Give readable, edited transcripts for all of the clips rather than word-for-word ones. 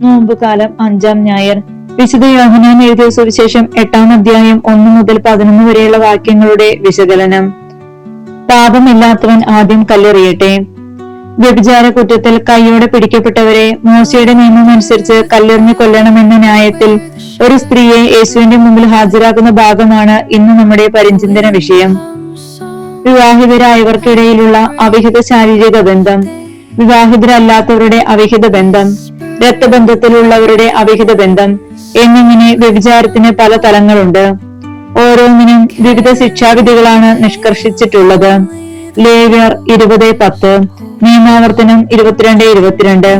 നോമ്പുകാലം 5-ാം ഞായർ. വിശുദ്ധ യോഹന്നാൻ എഴുതിയ സുവിശേഷം 8-ാം അധ്യായം 1 മുതൽ 11 വരെയുള്ള വാക്യങ്ങളുടെ വിശകലനം. പാപമില്ലാത്തവൻ ആദ്യം കല്ലെറിയട്ടെ. വ്യഭിചാര കുറ്റത്തിൽ കൈയോടെ പിടിക്കപ്പെട്ടവരെ മോശയുടെ നിയമം അനുസരിച്ച് കല്ലെറിഞ്ഞു കൊല്ലണമെന്ന ന്യായത്തിൽ ഒരു സ്ത്രീയെ യേശുവിന്റെ മുമ്പിൽ ഹാജരാക്കുന്ന ഭാഗമാണ് ഇന്ന് നമ്മുടെ പരിചിന്തന വിഷയം. വിവാഹിതരായവർക്കിടയിലുള്ള അവിഹിത ശാരീരിക ബന്ധം, വിവാഹിതരല്ലാത്തവരുടെ അവിഹിത ബന്ധം, രക്തബന്ധത്തിലുള്ളവരുടെ അവിഹിത ബന്ധം എന്നിങ്ങനെ വ്യഭിചാരത്തിന് പല തലങ്ങളുണ്ട്. ഓരോന്നിനും വിവിധ ശിക്ഷാവിധികളാണ് നിഷ്കർഷിച്ചിട്ടുള്ളത്. ലേവ്യർ 20:10, നിയമാവർത്തനം 22:22.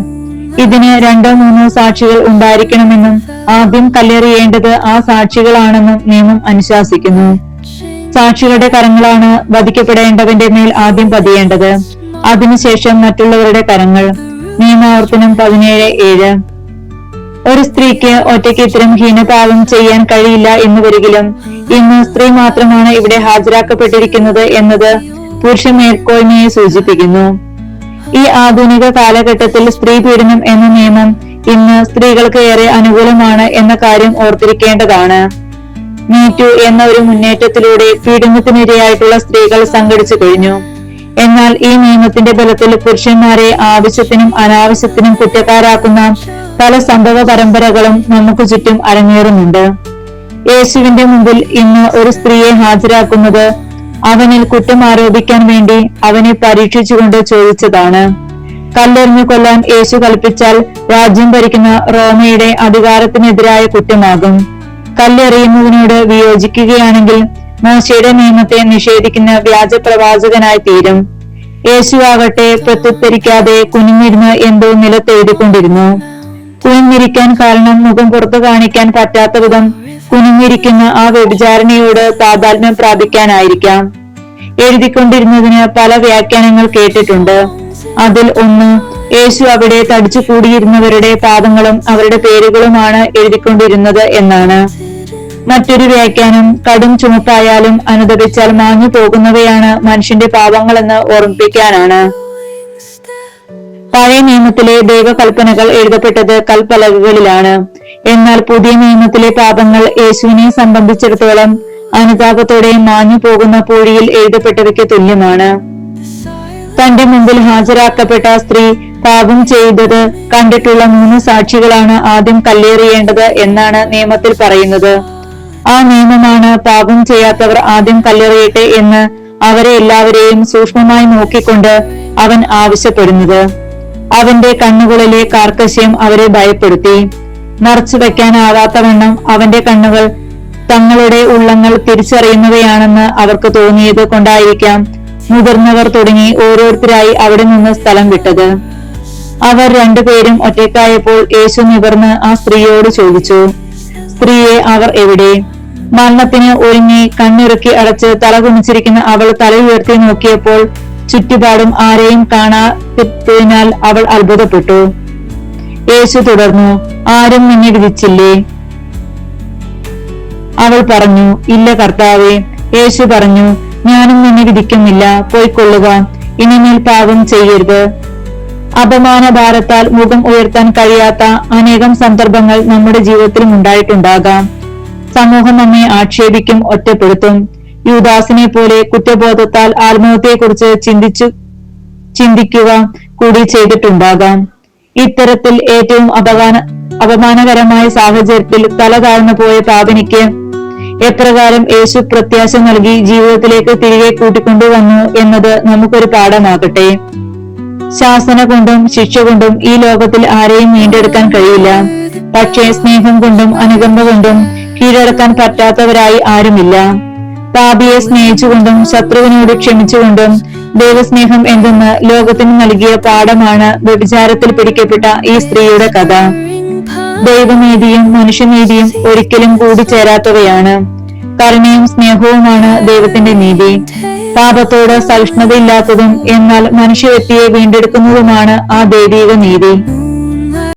ഇതിന് 2-3 സാക്ഷികൾ ഉണ്ടായിരിക്കണമെന്നും ആദ്യം കല്ലെറിയേണ്ടത് ആ സാക്ഷികളാണെന്നും നിയമം അനുശാസിക്കുന്നു. സാക്ഷികളുടെ കരങ്ങളാണ് വധിക്കപ്പെടേണ്ടവന്റെ മേൽ ആദ്യം പതിയേണ്ടത്, അതിനുശേഷം മറ്റുള്ളവരുടെ കരങ്ങൾ. നിയമാവർത്തനം 17:7. ഒരു സ്ത്രീക്ക് ഒറ്റയ്ക്ക് ഇത്തരം ഹീനപാപം ചെയ്യാൻ കഴിയില്ല എന്ന് വരികിലും ഇന്ന് സ്ത്രീ മാത്രമാണ് ഇവിടെ ഹാജരാക്കപ്പെട്ടിരിക്കുന്നത് എന്നത് പുരുഷ മേൽക്കോയ്മയെ സൂചിപ്പിക്കുന്നു. ഈ ആധുനിക കാലഘട്ടത്തിൽ സ്ത്രീ പീഡനം എന്ന നിയമം ഇന്ന് സ്ത്രീകൾക്ക് ഏറെ അനുകൂലമാണ് എന്ന കാര്യം ഓർത്തിരിക്കേണ്ടതാണ്. മീറ്റു എന്ന ഒരു മുന്നേറ്റത്തിലൂടെ പീഡനത്തിനിരയായിട്ടുള്ള സ്ത്രീകൾ സംഘടിച്ചു കഴിഞ്ഞു. എന്നാൽ ഈ നിയമത്തിന്റെ ബലത്തിൽ പുരുഷന്മാരെ ആവശ്യത്തിനും അനാവശ്യത്തിനും കുറ്റക്കാരാക്കുന്ന പല സംഭവ പരമ്പരകളും നമുക്ക് ചുറ്റും അരങ്ങേറുന്നുണ്ട്. യേശുവിന്റെ മുമ്പിൽ ഇന്ന് ഒരു സ്ത്രീയെ ഹാജരാക്കുന്നത് അവനിൽ കുറ്റം ആരോപിക്കാൻ വേണ്ടി അവനെ പരീക്ഷിച്ചുകൊണ്ട് ചോദിച്ചതാണ്. കല്ലെറിഞ്ഞു കൊല്ലാൻ യേശു കൽപ്പിച്ചാൽ രാജ്യം ഭരിക്കുന്ന റോമയുടെ അധികാരത്തിനെതിരായ കുറ്റമാകും. കല്ലെറിയുന്നതിനോട് വിയോജിക്കുകയാണെങ്കിൽ മോശയുടെ നിയമത്തെ നിഷേധിക്കുന്ന വ്യാജ പ്രവാചകനായി തീരും. യേശു ആകട്ടെ പ്രത്യുത്തരിക്കാതെ കുനിഞ്ഞിരുന്ന് എന്തോ നിലത്തെഴുതിക്കൊണ്ടിരുന്നു. കുനിഞ്ഞിരിക്കാൻ കാരണം മുഖം പുറത്തു കാണിക്കാൻ പറ്റാത്ത വിധം കുനിഞ്ഞിരിക്കുന്ന ആ വ്യഭിചാരിണിയോട് താതാത്മ്യം പ്രാപിക്കാനായിരിക്കാം. എഴുതിക്കൊണ്ടിരുന്നതിന് പല വ്യാഖ്യാനങ്ങൾ കേട്ടിട്ടുണ്ട്. അതിൽ ഒന്ന്, യേശു അവിടെ തടിച്ചു കൂടിയിരുന്നവരുടെ പാദങ്ങളും അവരുടെ പേരുകളുമാണ് എഴുതിക്കൊണ്ടിരുന്നത് എന്നാണ്. മറ്റൊരു വ്യാഖ്യാനം, കടും ചുമപ്പായാലും അനുദപിച്ചാൽ മാഞ്ഞു പോകുന്നവയാണ് മനുഷ്യന്റെ പാപങ്ങളെന്ന് ഓർമ്മിപ്പിക്കാനാണ്. പഴയ നിയമത്തിലെ ദൈവകൽപ്പനകൾ എഴുതപ്പെട്ടത് കൽപ്പലകകളിലാണ്. എന്നാൽ പുതിയ നിയമത്തിലെ പാപങ്ങൾ യേശുവിനെ സംബന്ധിച്ചിടത്തോളം അനുതാപത്തോടെ മാഞ്ഞു പോകുന്ന പൂഴിയിൽ എഴുതപ്പെട്ടവയ്ക്ക് തുല്യമാണ്. തന്റെ മുമ്പിൽ ഹാജരാക്കപ്പെട്ട സ്ത്രീ പാപം ചെയ്തത് കണ്ടിട്ടുള്ള 3 സാക്ഷികളാണ് ആദ്യം കല്ലെറിയേണ്ടത് എന്നാണ് നിയമത്തിൽ പറയുന്നത്. ആ നിയമമാണ് പാപം ചെയ്യാത്തവർ ആദ്യം കല്ലെറിയട്ടെ എന്ന് അവരെ എല്ലാവരെയും സൂക്ഷ്മമായി നോക്കിക്കൊണ്ട് അവൻ ആവശ്യപ്പെടുന്നത്. അവന്റെ കണ്ണുകളിലെ കാർക്കശ്യം അവരെ ഭയപ്പെടുത്തി. മറച്ചു വെക്കാനാവാത്തവണ്ണം അവന്റെ കണ്ണുകൾ തങ്ങളുടെ ഉള്ളങ്ങൾ തിരിച്ചറിയുന്നവയാണെന്ന് അവർക്ക് തോന്നിയത് കൊണ്ടായിരിക്കാം മുതിർന്നവർ തുടങ്ങി ഓരോരുത്തരായി അവിടെ നിന്ന് സ്ഥലം വിട്ടത്. അവർ 2 പേരും ഒറ്റയ്ക്കായപ്പോൾ യേശു നിവർന്ന് ആ സ്ത്രീയോട് ചോദിച്ചു, സ്ത്രീയെ, അവർ എവിടെ? മരണത്തിന് ഒരുങ്ങി കണ്ണിറുക്കി അടച്ച് തല കുനിച്ചിരിക്കുന്ന അവൾ തല ഉയർത്തി നോക്കിയപ്പോൾ ചുറ്റുപാടും ആരെയും കാണാത്തതിനാൽ അവൾ അത്ഭുതപ്പെട്ടു. യേശു തുടർന്നു, ആരും നിന്നെ വിധിച്ചില്ലേ? അവൾ പറഞ്ഞു, ഇല്ല കർത്താവേ. യേശു പറഞ്ഞു, ഞാനും നിന്നെ വിധിക്കുന്നില്ല, പോയിക്കൊള്ളുക, ഇനിമേൽ പാപം ചെയ്യരുത്. അപമാന ഭാരത്താൽ മുഖം ഉയർത്താൻ കഴിയാത്ത അനേകം സന്ദർഭങ്ങൾ നമ്മുടെ ജീവിതത്തിലും ഉണ്ടായിട്ടുണ്ടാകാം. സമൂഹം നമ്മെ ആക്ഷേപിക്കും, ഒറ്റപ്പെടുത്തും. യൂദാസിനെ പോലെ കുറ്റബോധത്താൽ ആത്മഹത്യയെക്കുറിച്ച് ചിന്തിക്കുക കൂടി ചെയ്തിട്ടുണ്ടാകാം. ഇത്തരത്തിൽ ഏറ്റവും അപമാനകരമായ സാഹചര്യത്തിൽ തല താഴ്ന്നു പോയ പാപിനിക്ക് എപ്രകാരം യേശു പ്രത്യാശ നൽകി ജീവിതത്തിലേക്ക് തിരികെ കൂട്ടിക്കൊണ്ടുവന്നു എന്നത് നമുക്കൊരു പാഠമാകട്ടെ. ശാസന കൊണ്ടും ശിക്ഷ കൊണ്ടും ഈ ലോകത്തിൽ ആരെയും വീണ്ടെടുക്കാൻ കഴിയില്ല. പക്ഷേ സ്നേഹം കൊണ്ടും അനുകമ്പ കൊണ്ടും കീഴടക്കാൻ പറ്റാത്തവരായി ആരുമില്ല. പാപിയെ സ്നേഹിച്ചുകൊണ്ടും ശത്രുവിനോട് ക്ഷമിച്ചുകൊണ്ടും ദൈവസ്നേഹം എന്തെന്ന് ലോകത്തിന് നൽകിയ പാഠമാണ് വ്യഭിചാരത്തിൽ പിടിക്കപ്പെട്ട ഈ സ്ത്രീയുടെ കഥ. ദൈവനീതിയും മനുഷ്യനീതിയും ഒരിക്കലും കൂടിച്ചേരാത്തവയാണ്. കരുണയും സ്നേഹവുമാണ് ദൈവത്തിന്റെ നീതി. പാപത്തോട് സഹിഷ്ണുതയില്ലാത്തതും എന്നാൽ മനുഷ്യവ്യക്തിയെ വീണ്ടെടുക്കുന്നതുമാണ് ആ ദൈവിക നീതി.